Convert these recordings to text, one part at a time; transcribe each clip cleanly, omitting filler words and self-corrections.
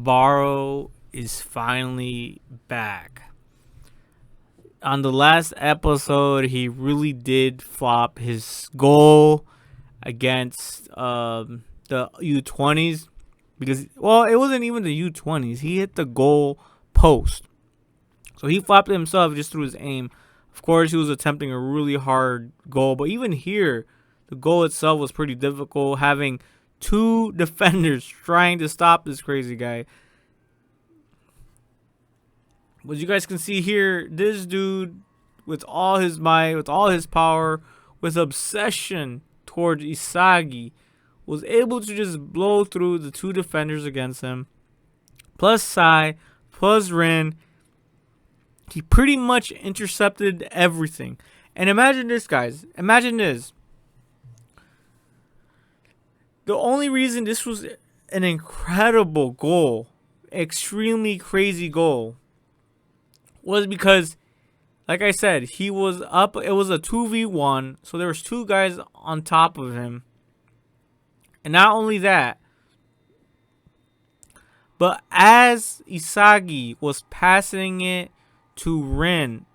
Barou is finally back. On the last episode, he really did flop his goal against the U20s because, well, it wasn't even the U20s. He hit the goal post. So he flopped it himself just through his aim. Of course, he was attempting a really hard goal, but even here, the goal itself was pretty difficult, having two defenders trying to stop this crazy guy. But you guys can see here, this dude, with all his might, with all his power, with obsession towards Isagi, was able to just blow through the two defenders against him. Plus Sai, plus Rin. He pretty much intercepted everything. And imagine this, guys. Imagine this. The only reason this was an incredible goal, extremely crazy goal, was because, like I said, he was up. It was a 2v1, so there was two guys on top of him. And not only that, but as Isagi was passing it to Rin,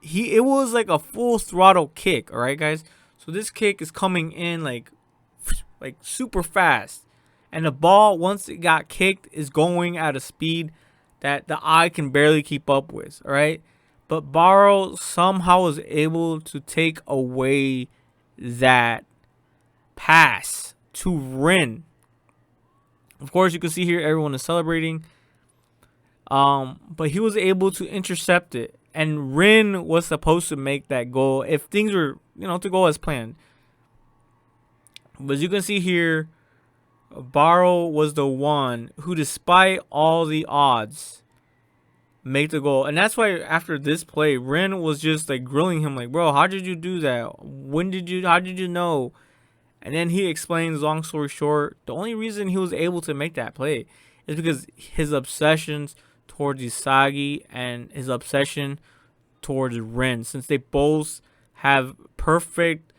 it was like a full throttle kick, all right, guys? So this kick is coming in like super fast. And the ball, once it got kicked, is going at a speed that the eye can barely keep up with, all right? But Barou somehow was able to take away that pass to Rin. Of course, you can see here everyone is celebrating. But he was able to intercept it. And Rin was supposed to make that goal if things were, to go as planned. But as you can see here, Barou was the one who, despite all the odds, made the goal. And that's why after this play, Rin was just like grilling him like, bro, how did you do that? How did you know? And then he explains, long story short, the only reason he was able to make that play is because his obsessions towards Isagi and his obsession towards Rin, since they both have perfect,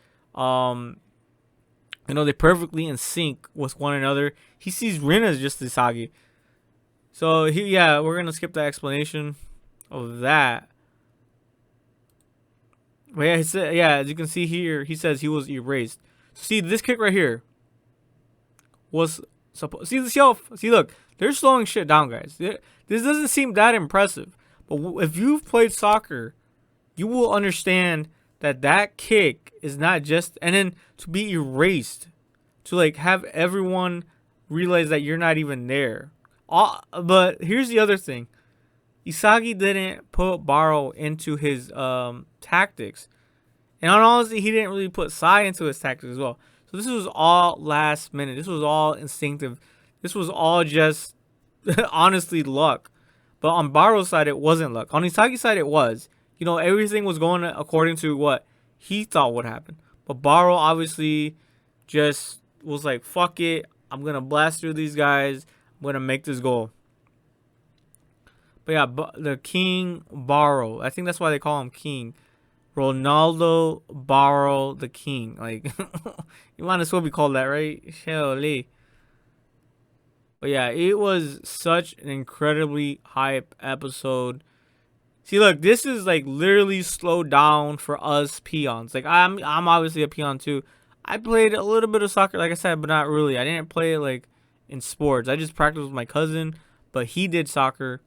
they're perfectly in sync with one another. He sees Rin as just Isagi. So we're gonna skip the explanation of that. But yeah, he said, as you can see here, he says he was erased. See, this kick right here was supposed. See, look, they're slowing shit down, guys. This doesn't seem that impressive, but if you've played soccer, you will understand that kick is not just, and then to be erased, to like have everyone realize that you're not even there. But here's the other thing: Isagi didn't put Barou into his tactics. And honestly, he didn't really put Sai into his tactics as well. So this was all last minute. This was all instinctive. This was all just, honestly, luck. But on Barou's side, it wasn't luck. On Isagi's side, it was. Everything was going according to what he thought would happen. But Barou obviously just was like, fuck it. I'm going to blast through these guys. I'm going to make this goal. But yeah, the King Barou. I think that's why they call him King. Ronaldo Barou the King. Like, you might as well be called that, right? Surely. But yeah, it was such an incredibly hype episode. See, look, this is like literally slowed down for us peons. Like, I'm obviously a peon too. I played a little bit of soccer, like I said, but not really. I didn't play it like in sports. I just practiced with my cousin, but he did soccer.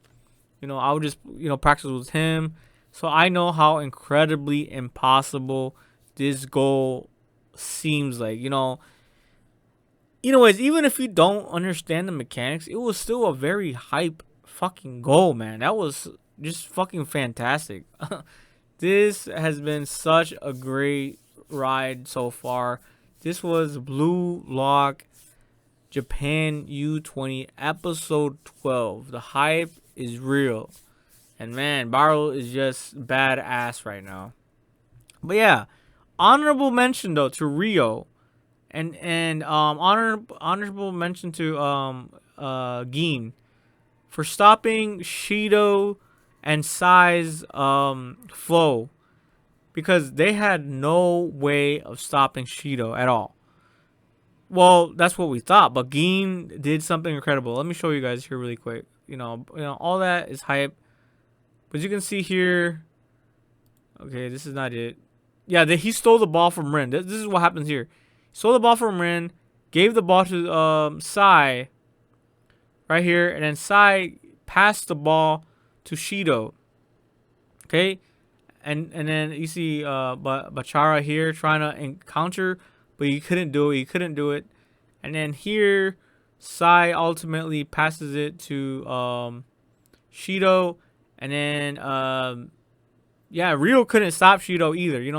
I would just, practice with him. So I know how incredibly impossible this goal seems like. Anyways, even if you don't understand the mechanics, it was still a very hype fucking goal, man. That was just fucking fantastic. This has been such a great ride so far. This was bluelock Japan U20 episode 12. The hype is real. And man, Barou is just badass right now. But yeah, honorable mention though to Rio, and honorable mention to Gin for stopping Shido and Sai's flow, because they had no way of stopping Shido at all. Well, that's what we thought, but Gin did something incredible. Let me show you guys here really quick. All that is hype, but you can see here. Okay, this is not it. Yeah, he stole the ball from Rin. This is what happens here. He stole the ball from Rin, gave the ball to Sai right here, and then Sai passed the ball to Shido. Okay, and then you see Bachara here trying to encounter, but he couldn't do it. He couldn't do it. And then here, Sai ultimately passes it to Shido, and then yeah, Rio couldn't stop Shido either. He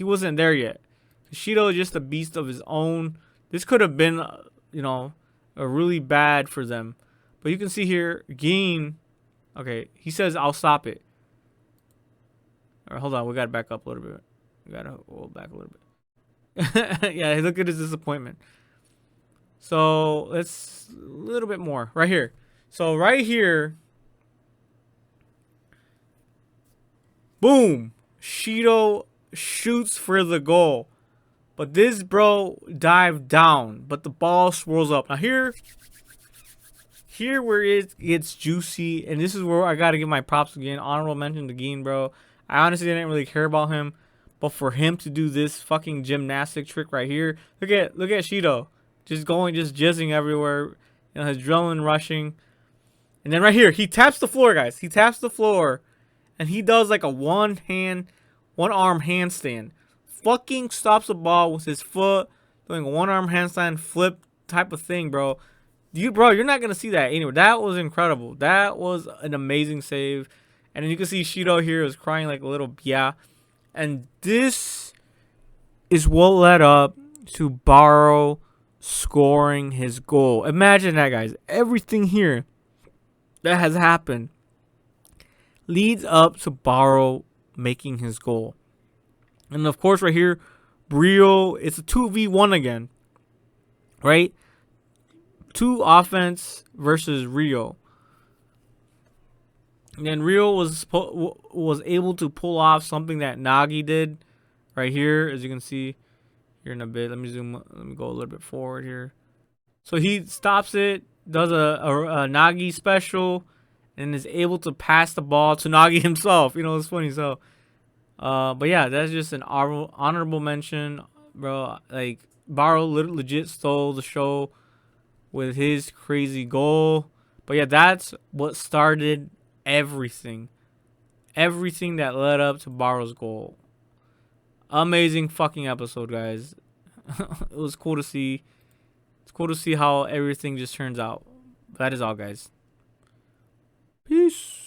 wasn't there yet. Shido is just a beast of his own. This could have been a really bad for them. But you can see here, Gin, okay, he says, I'll stop it. All right, hold on, we gotta back up a little bit. We gotta hold back a little bit. Yeah, look at his disappointment. So let's a little bit more right here. So right here, boom, Shido shoots for the goal, but this bro dived down, but the ball swirls up. Now here where it gets juicy, and this is where I gotta give my props again. Honorable mention to Gin, bro. I honestly didn't really care about him, but for him to do this fucking gymnastic trick right here, look at Shido, just jizzing everywhere, his adrenaline rushing, and then right here he taps the floor, guys. He taps the floor, and he does like a one arm handstand. Fucking stops the ball with his foot, doing a one arm handstand flip type of thing, bro. You're not gonna see that anywhere. That was incredible. That was an amazing save. And then you can see Shido here is crying like a little yeah. And this is what led up to Barou scoring his goal. Imagine that, guys. Everything here that has happened leads up to Barou making his goal. And of course, right here, Rio, it's a 2v1 again, right? 2 offense versus Rio. And then Rio was able to pull off something that Nagi did right here, as you can see here in a bit. Let me go a little bit forward here. So he stops it, does a Nagi special, and is able to pass the ball to Nagi himself. It's funny. So, but yeah, that's just an honorable mention, bro. Like, Barou legit stole the show with his crazy goal. But yeah, that's what started everything that led up to Barou's goal. Amazing fucking episode, guys. It was cool to see. It's cool to see how everything just turns out. That is all, guys. Peace.